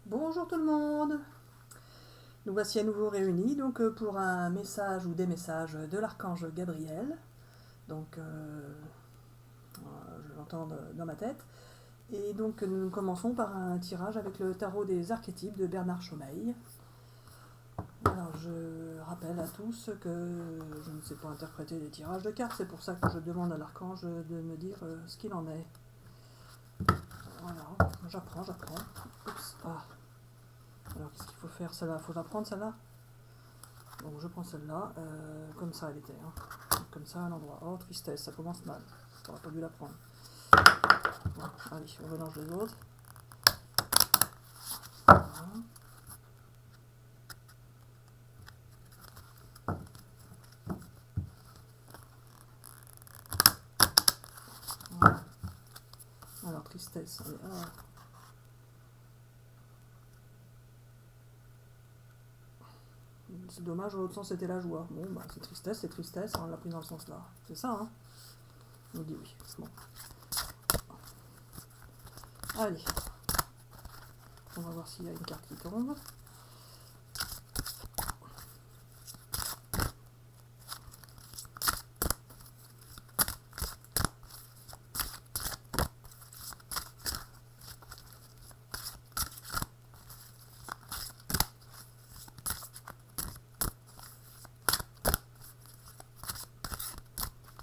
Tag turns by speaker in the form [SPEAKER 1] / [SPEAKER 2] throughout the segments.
[SPEAKER 1] Bonjour tout le monde. Nous voici à nouveau réunis pour un message ou des messages de l'archange Gabriel. Donc je l'entends dans ma tête. Et donc nous commençons par un tirage avec le tarot des archétypes de Bernard Chaumeil. Alors je rappelle à tous que je ne sais pas interpréter les tirages de cartes, c'est pour ça que je demande à l'archange de me dire ce qu'il en est. Voilà, j'apprends. Oups, ah. Alors qu'est-ce qu'il faut faire? Celle-là, faut la prendre celle-là. Donc je prends celle-là, comme ça elle était, hein. Comme ça à l'endroit. Oh tristesse, ça commence mal. J'aurais pas dû la prendre. Bon, allez, on mélange les autres. Voilà. Voilà. Alors tristesse, allez, ah. C'est dommage, dans l'autre sens c'était la joie. Bon bah c'est tristesse, on l'a pris dans le sens là. C'est ça, hein. On dit oui. Bon. Allez. On va voir s'il y a une carte qui tombe.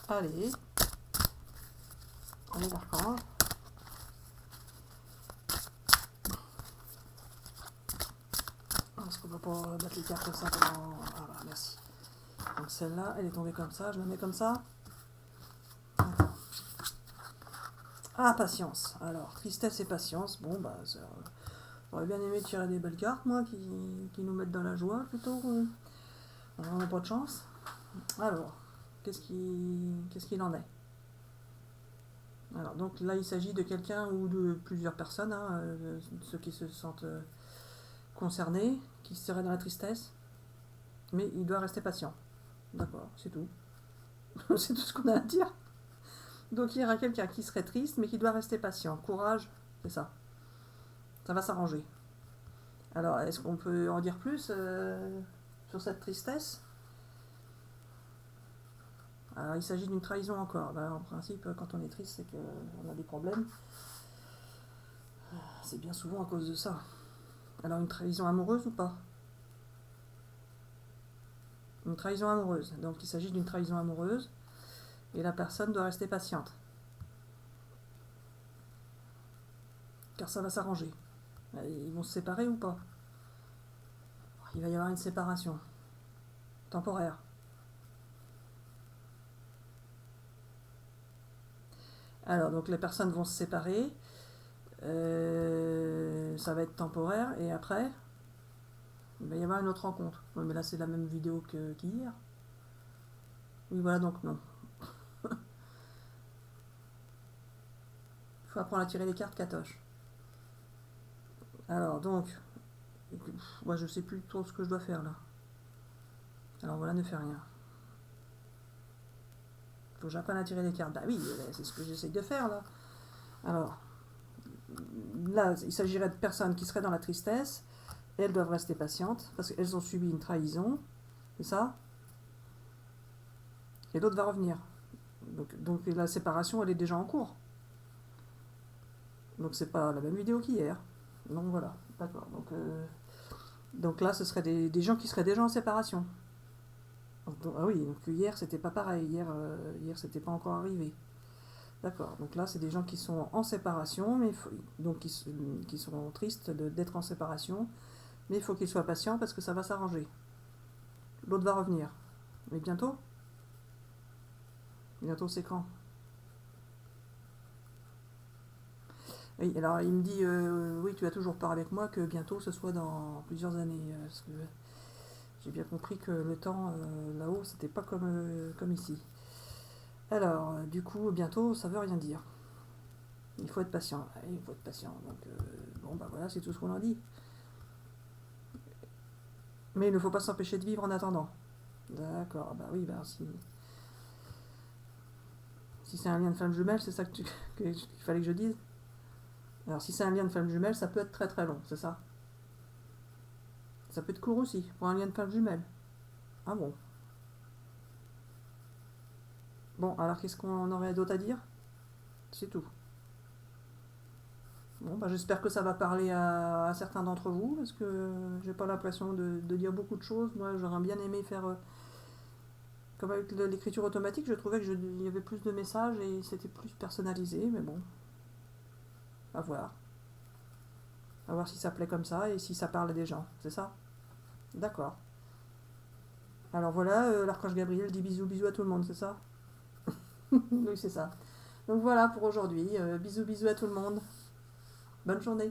[SPEAKER 1] Allez. Allez l'archange. Est-ce qu'on va pas battre les cartes comme ça pendant... Ah bah merci. Donc celle-là, elle est tombée comme ça, je la mets comme ça. Ah, patience. Alors, tristesse et patience. Bon, bah, j'aurais bien aimé tirer des belles cartes, moi, qui nous mettent dans la joie, plutôt. On n'a pas de chance. Alors, qu'est-ce qu'il en est? Alors, donc là, il s'agit de quelqu'un ou de plusieurs personnes, hein, ceux qui se sentent concernés, qui seraient dans la tristesse. Mais il doit rester patient. D'accord, c'est tout. C'est tout ce qu'on a à dire. Donc, il y aura quelqu'un qui serait triste, mais qui doit rester patient. Courage, c'est ça. Ça va s'arranger. Alors, est-ce qu'on peut en dire plus sur cette tristesse? Alors, il s'agit d'une trahison encore. Ben, en principe, quand on est triste, c'est qu'on a des problèmes. C'est bien souvent à cause de ça. Alors, une trahison amoureuse ou pas? Une trahison amoureuse. Donc, il s'agit d'une trahison amoureuse. Et la personne doit rester patiente. Car ça va s'arranger. Ils vont se séparer ou pas? Il va y avoir une séparation. Temporaire. Alors, donc les personnes vont se séparer. Ça va être temporaire. Et après, il va y avoir une autre rencontre. Oui, mais là, c'est la même vidéo qu'hier. Oui, voilà, donc non. Il faut apprendre à tirer les cartes Katoche. Alors, donc, moi, je sais plus trop ce que je dois faire, là. Alors, voilà, ne fais rien. Faut que j'apprenne à tirer les cartes. Bah oui, c'est ce que j'essaye de faire, là. Alors, là, il s'agirait de personnes qui seraient dans la tristesse. Elles doivent rester patientes, parce qu'elles ont subi une trahison. C'est ça? Et l'autre va revenir. Donc la séparation, elle est déjà en cours. Donc c'est pas la même vidéo qu'hier. Donc voilà, d'accord. Donc là, ce serait des gens qui seraient déjà en séparation. Ah oui, donc hier, c'était pas pareil. Hier c'était pas encore arrivé. D'accord, donc là, c'est des gens qui sont en séparation, mais donc qui sont tristes d'être en séparation, mais il faut qu'ils soient patients parce que ça va s'arranger. L'autre va revenir. Mais bientôt? Bientôt, c'est quand? Oui, alors il me dit oui, tu as toujours peur avec moi que bientôt ce soit dans plusieurs années. Parce que j'ai bien compris que le temps là-haut, c'était pas comme ici. Alors, du coup, bientôt, ça veut rien dire. Il faut être patient. Il faut être patient. Donc, bon, bah voilà, c'est tout ce qu'on en dit. Mais il ne faut pas s'empêcher de vivre en attendant. D'accord, bah oui, bah si c'est un lien de flamme jumelle, c'est ça qu'il fallait que je dise. Alors, si c'est un lien de flamme jumelle, ça peut être très très long, c'est ça? Ça peut être court aussi, pour un lien de flamme jumelle. Ah bon. Bon, alors qu'est-ce qu'on aurait d'autre à dire? C'est tout. Bon, bah, j'espère que ça va parler à certains d'entre vous, parce que j'ai pas l'impression de dire beaucoup de choses. Moi, j'aurais bien aimé faire... comme avec l'écriture automatique, je trouvais qu'il y avait plus de messages et c'était plus personnalisé, mais bon, à voir. À voir si ça plaît comme ça et si ça parle à des gens, c'est ça? D'accord. Alors voilà, l'archange Gabriel dit bisous bisous à tout le monde, c'est ça? Oui, c'est ça. Donc voilà pour aujourd'hui. Bisous bisous à tout le monde. Bonne journée.